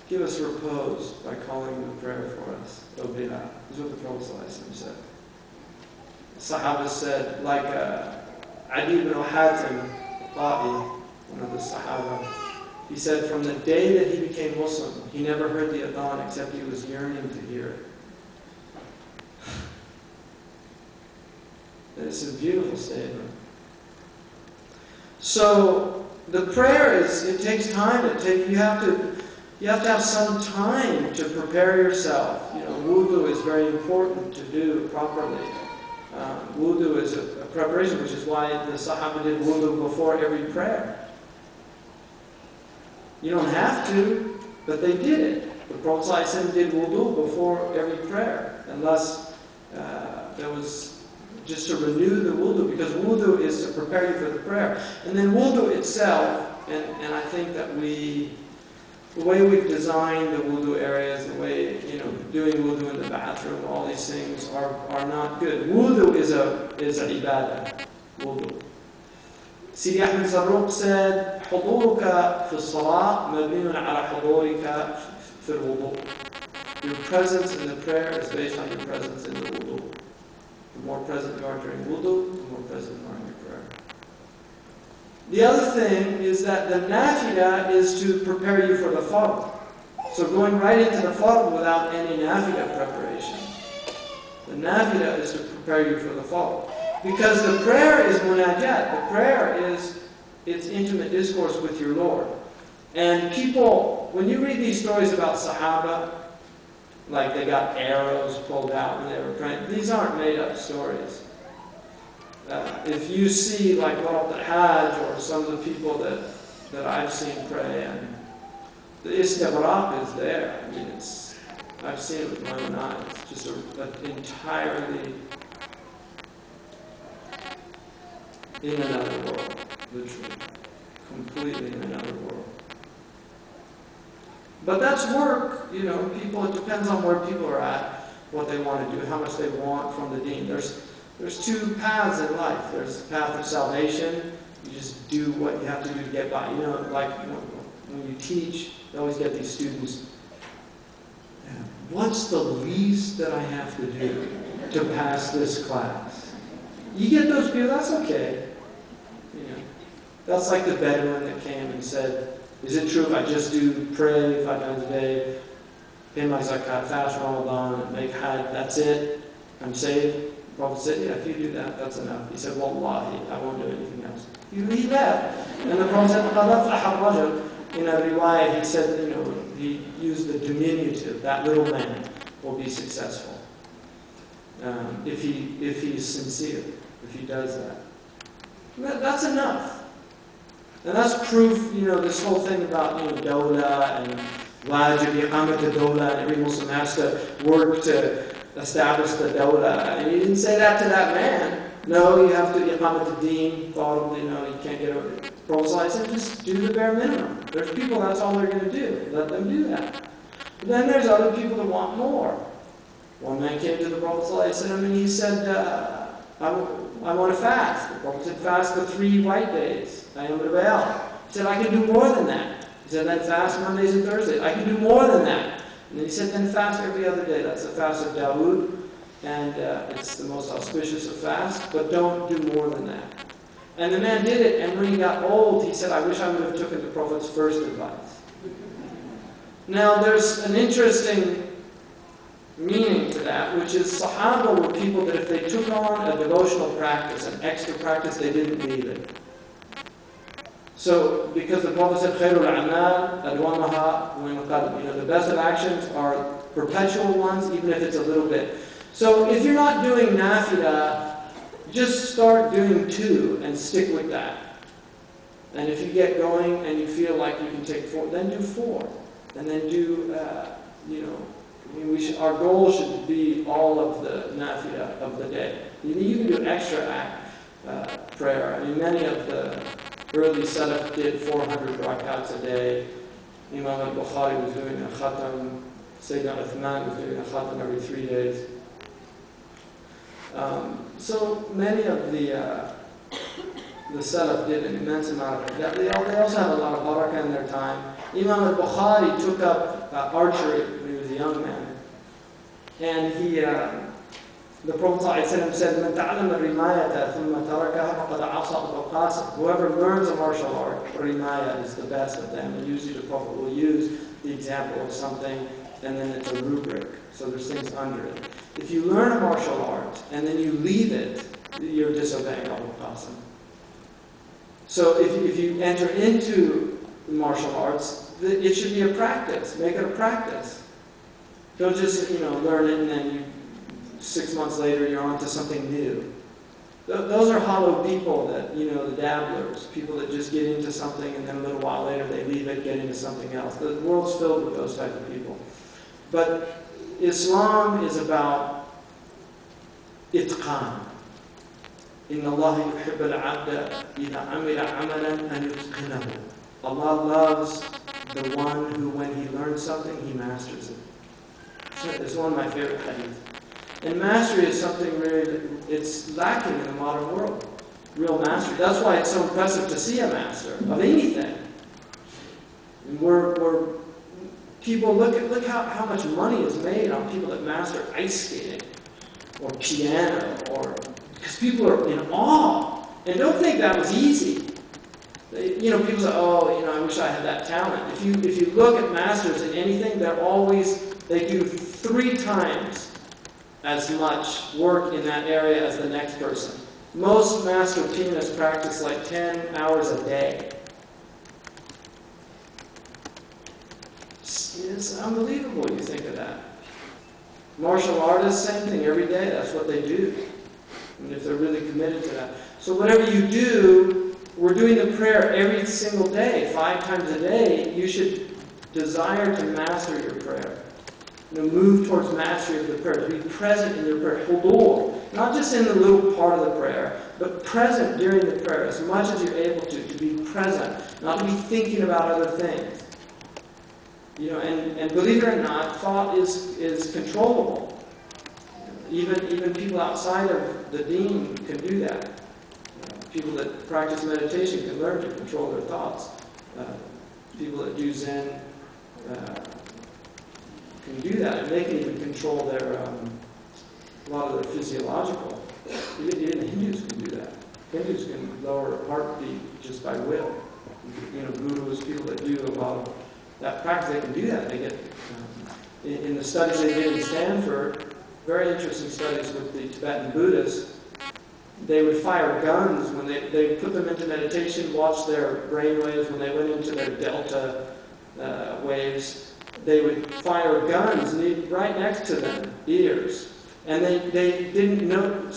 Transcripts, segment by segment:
give us repose by calling the prayer for us, O Bilal. This is what the Prophet ﷺ said. Sahaba said, like Adi ibn Hatim, one of the Sahaba, he said from the day that he became Muslim, he never heard the adhan except he was yearning to hear it. It's a beautiful statement. So the prayer it takes time. You have to have some time to prepare yourself. Wudu is very important to do properly. Wudu is a preparation, which is why the Sahaba did wudu before every prayer. You don't have to, but they did it. The Prophet ﷺ did wudu before every prayer, unless there was just to renew the wudu, because wudu is to prepare you for the prayer. And then wudu itself, and I think that the way we've designed the wudu areas, the way, doing wudu in the bathroom, all these things are not good. Wudu is a ibadah. Wudu. Sidi Ahmed Zarruq said, حضورك في الصلاة مبني على حضورك في الوضوء. Your presence in the prayer is based on your presence in the wudu. The more present you are during wudu, the more present you are in your prayer. The other thing is that the nafilah is to prepare you for the fard. So going right into the fard without any nafilah preparation. The nafilah is to prepare you for the fard. Because the prayer is munajat. The prayer it's intimate discourse with your Lord. And people, when you read these stories about Sahaba, like they got arrows pulled out when they were praying, these aren't made up stories. If you see like Rabat al-Hajj or some of the people that I've seen pray, and the istighraq is there. I mean, I've seen it with my own eyes. Just an entirely in another world, literally, completely in another world. But that's work, people, it depends on where people are at, what they want to do, how much they want from the deen. There's two paths in life. There's the path of salvation. You just do what you have to do to get by. Like when you teach, you always get these students, what's the least that I have to do to pass this class? You get those people, that's okay. That's like the Bedouin that came and said, is it true if I just do pray 5 times a day, pay my zakat, fast Ramadan, make hajj, that's it? I'm saved? The Prophet said, yeah, if you do that, that's enough. He said, wallahi, I won't do anything else. He left. And the Prophet said, قَدْ أَفْلَحَ الرَّجُلُ. In a riwayah, he said, he used the diminutive, that little man will be successful. If he's sincere, if he does that. That's enough. And that's proof, this whole thing about, dawla and wajib, iqamat al-dawla, and every Muslim has to work to establish the dawla. And he didn't say that to that man. No, you have to iqamat al-deen, you can't get over it. Prophet said, just do the bare minimum. There's people, that's all they're going to do. Let them do that. But then there's other people that want more. One man came to the Prophet and he said, I want to fast. The Prophet said, fast the 3 white days. He said, I can do more than that. He said, then fast Mondays and Thursdays. I can do more than that. And then he said, then fast every other day. That's the fast of Dawood. And it's the most auspicious of fasts. But don't do more than that. And the man did it. And when he got old, he said, I wish I would have taken the Prophet's first advice. Now, there's an interesting meaning to that, which is Sahaba were people that if they took on a devotional practice, an extra practice, they didn't leave it. So, because the Prophet said, خَيْرُ الْأَعْمَالِ أَدْوَمَهَا وَإِنْ قَلَّ. The best of actions are perpetual ones, even if it's a little bit. So, if you're not doing nafilah, just start doing 2 and stick with that. And if you get going and you feel like you can take 4, then do 4. And then do, our goal should be all of the nafilah of the day. You can do extra prayer. I mean, many of the early Salaf did 400 rakats a day. Imam al-Bukhari was doing a khatam. Sayyidina Uthman was doing a khatam every 3 days. So many of the Salaf did an immense amount of that. They also had a lot of barakah in their time. Imam al-Bukhari took up archery when he was a young man. And the Prophet said, "Man ta'allama rimayata thumma tarakaha faqad asa Abul Qasim." Whoever learns a martial art, rimaya is the best of them. And usually the Prophet will use the example of something, and then it's a rubric. So there's things under it. If you learn a martial art and then you leave it, you're disobeying Abul Qasim. So if you enter into martial arts, it should be a practice. Make it a practice. Don't just, learn it and then 6 months later you're on to something new. Those are hollow people that, the dabblers, people that just get into something and then a little while later they leave it, get into something else. The world's filled with those type of people. But Islam is about itqan. إِنَّ اللَّهَ يُحِبَّ الْعَبْدَ إِذَا عَمِلَ عَمَلًا أَنْ يُتْقِنَهُ. Allah loves the one who, when he learns something, he masters it. It's one of my favorite hadiths. And mastery is something it's lacking in the modern world. Real mastery. That's why it's so impressive to see a master of anything. And people look how much money is made on people that master ice skating or piano, because people are in awe. And don't think that was easy. People say, I wish I had that talent. If you look at masters in anything, they do 3 times as much work in that area as the next person. Most master pianists practice like 10 hours a day. It's unbelievable you think of that. Martial artists, same thing, every day, that's what they do. And if they're really committed to that. So whatever you do, we're doing the prayer every single day, 5 times a day. You should desire to master your prayer. Move towards mastery of the prayer, to be present in your prayer. Hudur, not just in the little part of the prayer, but present during the prayer, as much as you're able to be present, not to be thinking about other things. And believe it or not, thought is controllable. Even people outside of the deen can do that. People that practice meditation can learn to control their thoughts. People that do Zen can do that, and they can even control a lot of their physiological. Even the Hindus can do that. Hindus can lower heartbeat just by will. Gurus, people that do a lot of that practice, they can do that. They get in the studies they did in Stanford, very interesting studies with the Tibetan Buddhists. They would fire guns when they put them into meditation, watch their brain waves when they went into their delta waves. They would fire guns right next to them, ears. And they didn't know,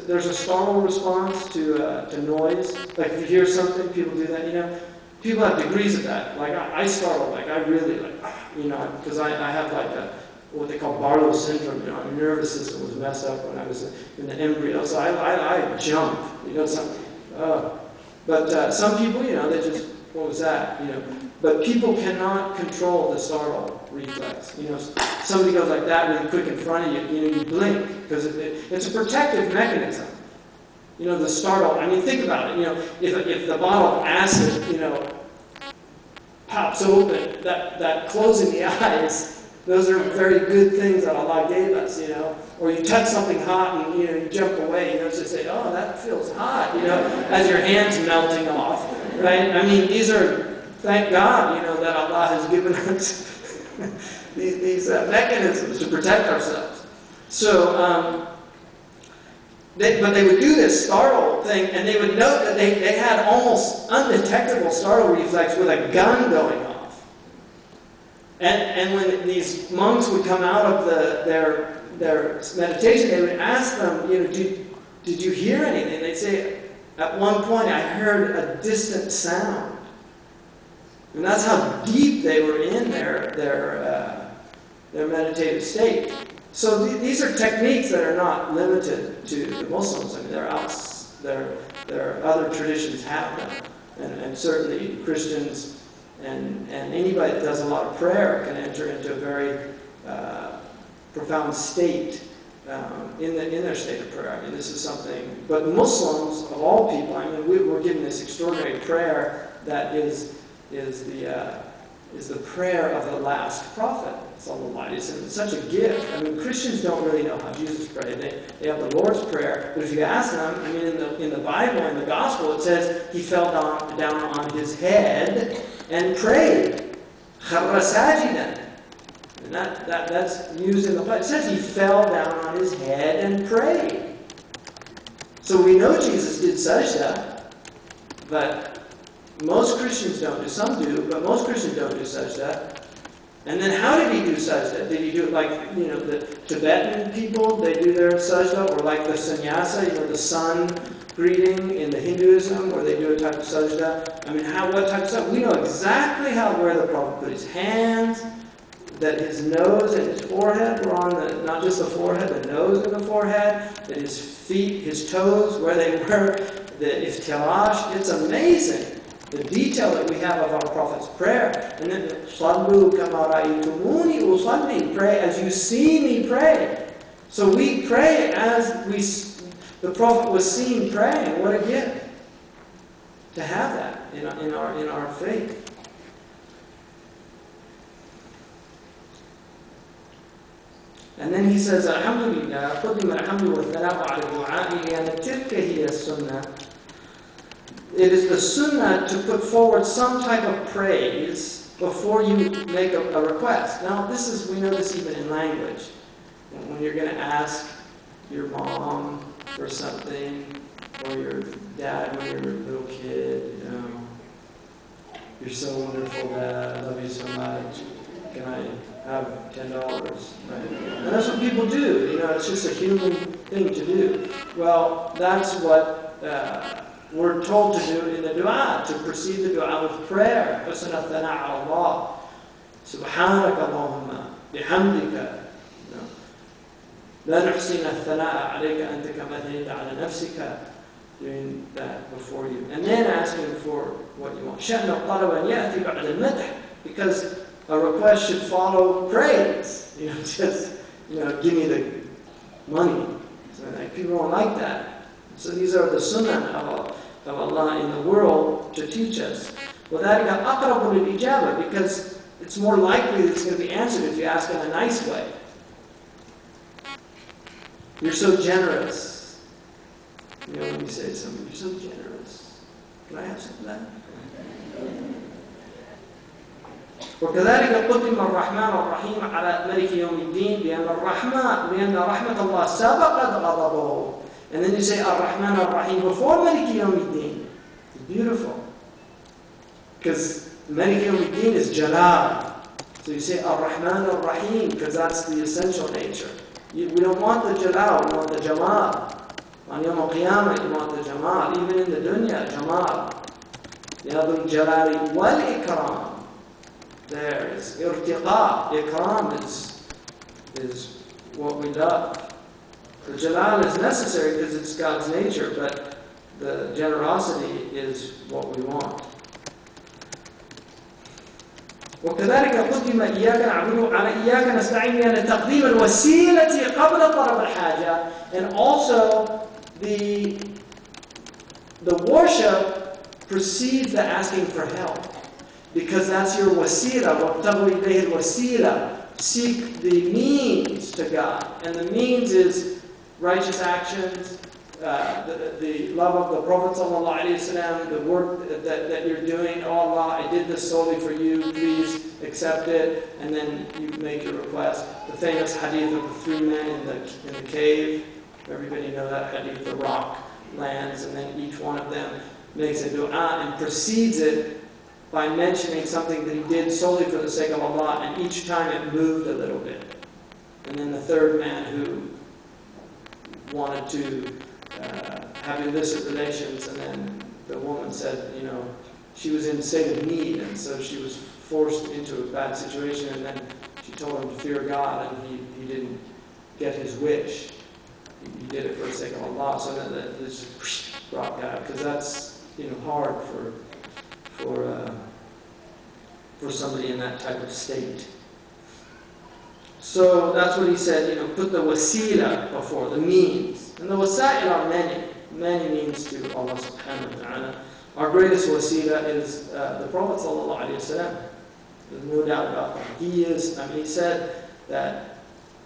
there's a startle response to noise. Like if you hear something, people do that, People have degrees of that. Like I startle, I really because I have what they call Barlow syndrome. My nervous system was messed up when I was in the embryo. So I jump, But some people, they just, what was that, But people cannot control the startle reflex. Somebody goes like that really quick in front of you, you blink, because it's a protective mechanism. The startle, think about it, if the bottle of acid, pops open, that closing the eyes, those are very good things that Allah gave us, Or you touch something hot and, you jump away, just say, oh, that feels hot, as your hand's melting off, right? These are, thank God, that Allah has given us these mechanisms to protect ourselves. So, but they would do this startle thing, and they would note that they had almost undetectable startle reflex with a gun going off. And when these monks would come out of their meditation, they would ask them, did you hear anything? They'd say, at one point, I heard a distant sound. And that's how deep they were in their meditative state. So these are techniques that are not limited to the Muslims. There are other traditions have them, and certainly Christians and anybody that does a lot of prayer can enter into a very profound state in their state of prayer. This is something. But Muslims, of all people, we're given this extraordinary prayer that is is the prayer of the last prophet. It's such a gift. I mean, Christians don't really know how Jesus prayed. They have the Lord's Prayer, but if you ask them, I mean, in the Bible, in the Gospel, it says he fell down on his head and prayed. خَرَّ سَاجِدًا. And that's used in the Bible. It says he fell down on his head and prayed. So we know Jesus did sajda, but most Christians don't do. Some do, but most Christians don't do sajda. And then how did he do sajda? Did he do it like, the Tibetan people, they do their sajda, or like the sannyasa, the sun greeting in the Hinduism, where they do a type of sajda? I mean, what type of sajda? We know exactly where the Prophet put his hands, that his nose and his forehead were on not just the forehead, the nose and the forehead, that his feet, his toes, where they were, the iftirash. It's amazing, the detail that we have of our Prophet's prayer. And then, Sallu kama ra'aytumuni usalli, pray as you see me pray. So we pray as the Prophet was seen praying. What a gift to have that in our faith. And then he says, Alhamdulillah, قدم الحمد والثناء على الدعاء لأن تلك هي السنة. It is the sunnah to put forward some type of praise before you make a request. Now, we know this even in language. When you're going to ask your mom for something, or your dad when you're a little kid, you're so wonderful, Dad, I love you so much. Can I have $10? Right? And that's what people do. It's just a human thing to do. Well, that's what we're told to do in the dua, to precede the dua with prayer. حسن الثناء على الله. سبحانك اللهم بحمدك. لا نحسن الثناء عليك أنت كما أثنيت على نفسك. Doing that before you. And then asking for what you want. شأن الطلب أن يأتي بعد المدح. Because a request should follow praise. Give me the money. So people don't like that. So these are the sunnah of Allah in the world to teach us. وَذَلِكَ أَقْرَبُ لِلْإِجَابَةِ, because it's more likely that it's going to be answered if you ask in a nice way. You're so generous. When you say to somebody, you're so generous. Can I have some of that? وكذلك قدم الرحمن الرحيم على ملك يوم الدين لأن رحمة الله سبقت غضبه. And then you say الرحمن الرحيم before ملك يوم الدين. It's beautiful. Because ملك يوم الدين is jalal. So you say الرحمن الرحيم because that's the essential nature. We don't want the jalal, we want the jamal. On يوم القيامة you want the jamal. Even in the dunya, jamal. يا ذو الجلال والإكرام. There is irtiqa. Ikram is what we love. The jalal is necessary because it's God's nature, but the generosity is what we want. وكذلك قدم إياك نعبد على إياك نستعين لأن تقديم الوسيلة قبل طلب الحاجة. And also the worship precedes the asking for help. Because that's your wasila. وَابْتَغُوا إِلَيْهِ الْوَسِيلَةِ. Seek the means to God. And the means is righteous actions, the love of the Prophet ﷺ, the work that you're doing. Oh Allah, I did this solely for you. Please accept it. And then you make your request. The famous hadith of the 3 men in the cave. Everybody know that hadith. The rock lands, and then each one of them makes a dua and precedes it by mentioning something that he did solely for the sake of Allah, and each time it moved a little bit. And then the 3rd man who wanted to have illicit relations, and then the woman said, she was in a state of need, and so she was forced into a bad situation, and then she told him to fear God, and he didn't get his wish. He did it for the sake of Allah, so then this brought God, because that's hard for somebody in that type of state. So that's what he said, put the wasila before, the means. And the wasa'il are many means to Allah subhanahu wa ta'ala. Our greatest wasila is the Prophet sallallahu alaihi wasallam. There's no doubt about that. He is, he said that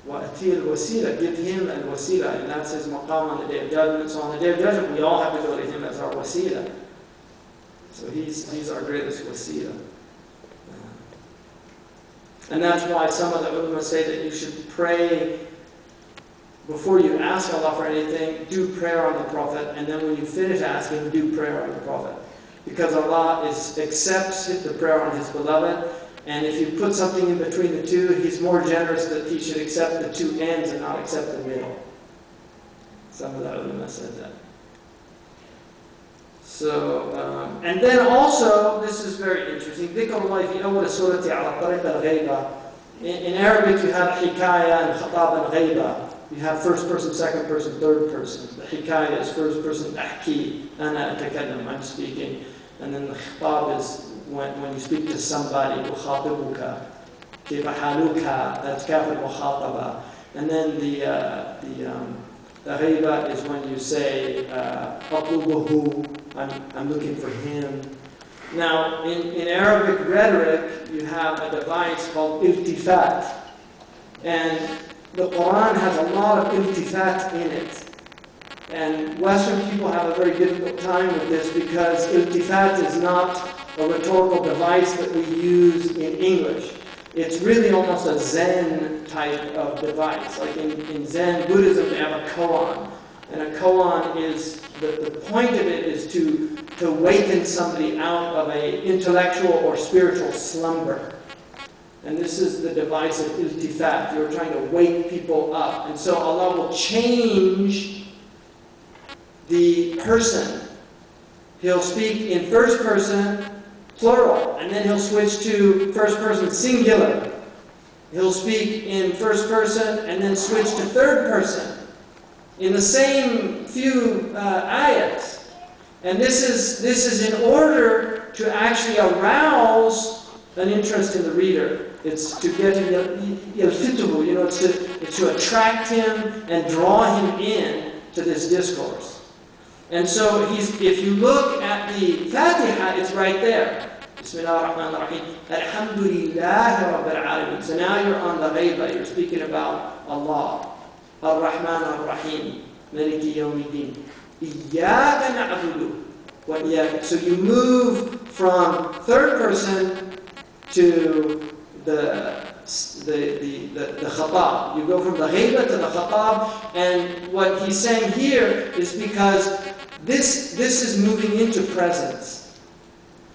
وَأَتِيَ الْوَسِيلَةِ, give him al-wasila, and that's his maqam on the Day of Judgment. So on the Day of Judgment, we all have to go to him as our wasila. So he's our greatest wasila. And that's why some of the ulama say that you should pray before you ask Allah for anything, do prayer on the Prophet, and then when you finish asking, do prayer on the Prophet. Because Allah accepts the prayer on His beloved, and if you put something in between the two, He's more generous that He should accept the two ends and not accept the middle. Some of the ulama said that. So, and then also, this is very interesting, ذكر الله في أول سورة على طريق الغيبة. In Arabic you have hikaya and khatab and ghaiba. You have first person, second person, third person. The hikaya is first person, ahki, ana atakallam, I'm speaking. And then the khitab is when you speak to somebody, ukhatibuka, kifa haluka, that's kaf al-mukhataba. And then the ghaiba is when you say, atlubuhu, I'm looking for him. Now, in Arabic rhetoric, you have a device called iltifat. And the Quran has a lot of iltifat in it. And Western people have a very difficult time with this because iltifat is not a rhetorical device that we use in English. It's really almost a Zen type of device. Like in Zen Buddhism, they have a koan. And a koan is, the point of it is to waken somebody out of an intellectual or spiritual slumber. And this is the device of iltifat. You're trying to wake people up. And so Allah will change the person. He'll speak in first person, plural, and then he'll switch to first person, singular. He'll speak in first person and then switch to third person in the same few ayats. And this is in order to actually arouse an interest in the reader. It's to get yalfituhu, it's to attract him and draw him in to this discourse. And so if you look at the Fatiha, it's right there. Bismillah ar-Rahman ar-Rahim. Alhamdulillahi Rabbil Alameen. So now you're on the ghaiba, you're speaking about Allah. Ar-Rahman ar-Rahim. Maliki Yawmiddin. Iyyaka na'budu wa iyyaka. So you move from third person to the khatab. You go from the ghaiba to the khatab, and what he's saying here is because this is moving into presence.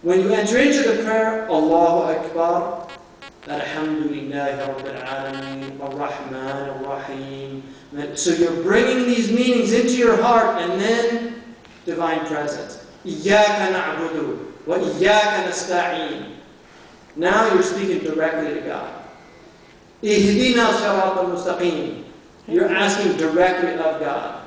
When you enter into the prayer, Allahu Akbar, Alhamdulillahi Rabbil Alameen, Ar-Rahman Ar-Rahim. So you're bringing these meanings into your heart, and then divine presence. Iyyaka na'budu wa iyyaka nasta'een. Now you're speaking directly to God. Ihdina sirat al-mustaqim. You're asking directly of God.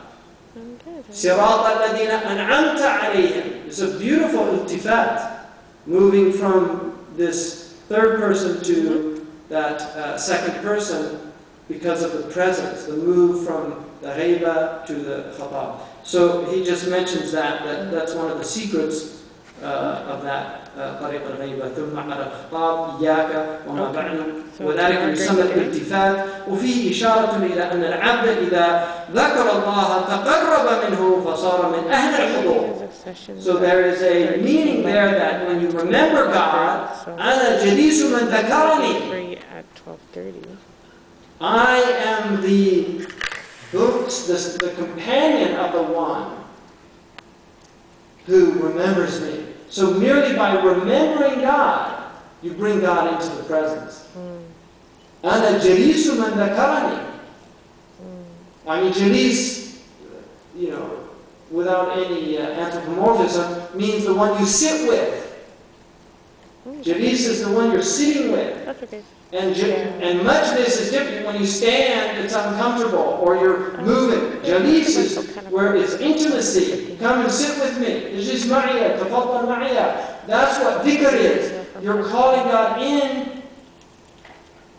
Sirat al-ladina an'amta alayhim. It's a beautiful iltifat, moving from this third person to that second person because of the presence, the move from the ghaiba to the khatab. So he just mentions that's one of the secrets of that طريق الغيبة ثم على الخطاب إياك وما بعد وذلك يسمى الالتفات وفيه إشارة إلى أن العبد إذا ذكر الله تقرب منه فصار من أهل الحضور. So there is a meaning there that when you remember God, أنا جليس من ذكرني. I am the companion of the one who remembers me. So merely by remembering God, you bring God into the presence. أنا جليس من ذكرني. I mean, jalis, without any anthropomorphism, means the one you sit with. Jalis is the one you're sitting with. That's okay. And majlis is different. When you stand, it's uncomfortable, or you're moving. Jalis is where it's intimacy. Come and sit with me. Ijlis ma'iyya, tafaddal ma'iyya. That's what dhikr is. You're calling God in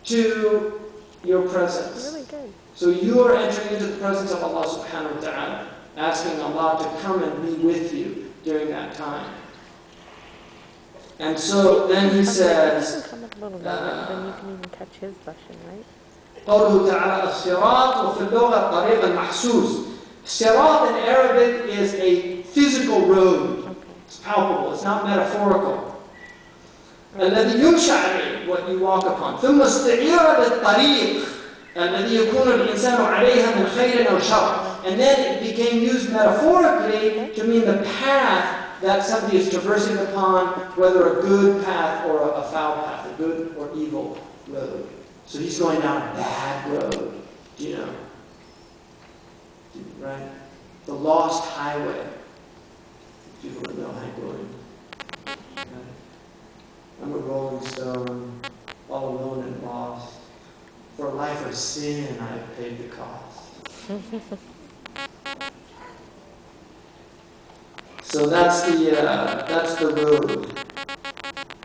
to your presence. Really good. So you are entering into the presence of Allah subhanahu wa ta'ala, asking Allah to come and be with you during that time. And so then he says, You can come a little bit, then you can even catch his question, right? قوله تعالى الصراط وفي اللغة الطريق المحسوس. Sirat in Arabic is a physical road. Okay. It's palpable, it's not metaphorical. الذي يمشى عليه, what you walk upon. ثم استعير للطريق الذي يكون الإنسان عليها من خير أو شر. And then it became used metaphorically to mean the path that somebody is traversing upon, whether a good path or a foul path, a good or evil road. So he's going down a bad road, do you know? Right? The lost highway. People that know Hank Williams. Right? I'm a Rolling Stone, all alone and lost. For a life of sin, I have paid the cost. So that's the road,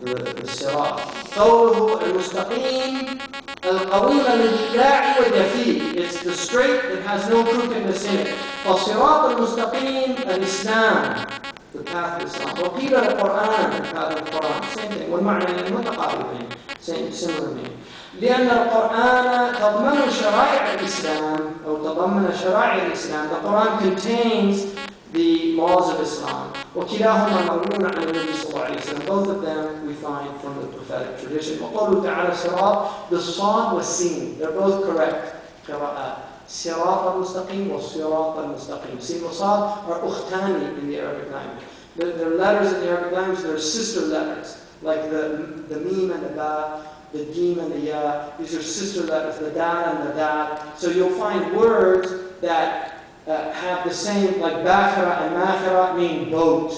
the sirat. قوله المستقيم القويم الذي لا عوج فيه. It's the straight that has no crookedness in it. فالصراط المستقيم الإسلام, the path of Islam. وقيل القرآن, the path of the Quran. Same thing. والمعنى متقاربين. Similar meaning. لأن القرآن تضمن شرائع الإسلام أو تضمن شرائع الإسلام. The Quran contains the laws of Islam. وكلاهما مروون عن النبي صلى الله عليه وسلم. Both of them we find from the prophetic tradition. وقوله تعالى صراط, the صاد والسين, they're both correct قراءات. صراط المستقيم والصراط المستقيم. Sin and صاد are ukhtani in the Arabic language. They're letters in the Arabic language, they're sister letters. Like the mim and the ba, the jim and the ya. These are sister letters, the dal and the dal. So you'll find words that have the same, like Bakhira and Makhira mean boat.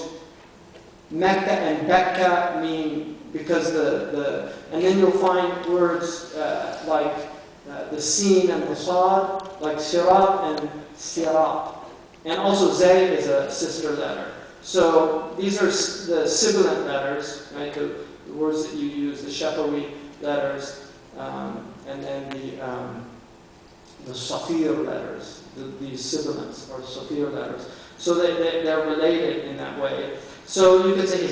Mecca and Bekka mean, because and then you'll find words like the Sin and the Sad, like Sirat and Sirat. And also Zay is a sister letter. So these are the sibilant letters, right? The words that you use, the Shafawi letters, and then the Safir letters. These sibilants or Safir letters. So they're related in that way. So you could say,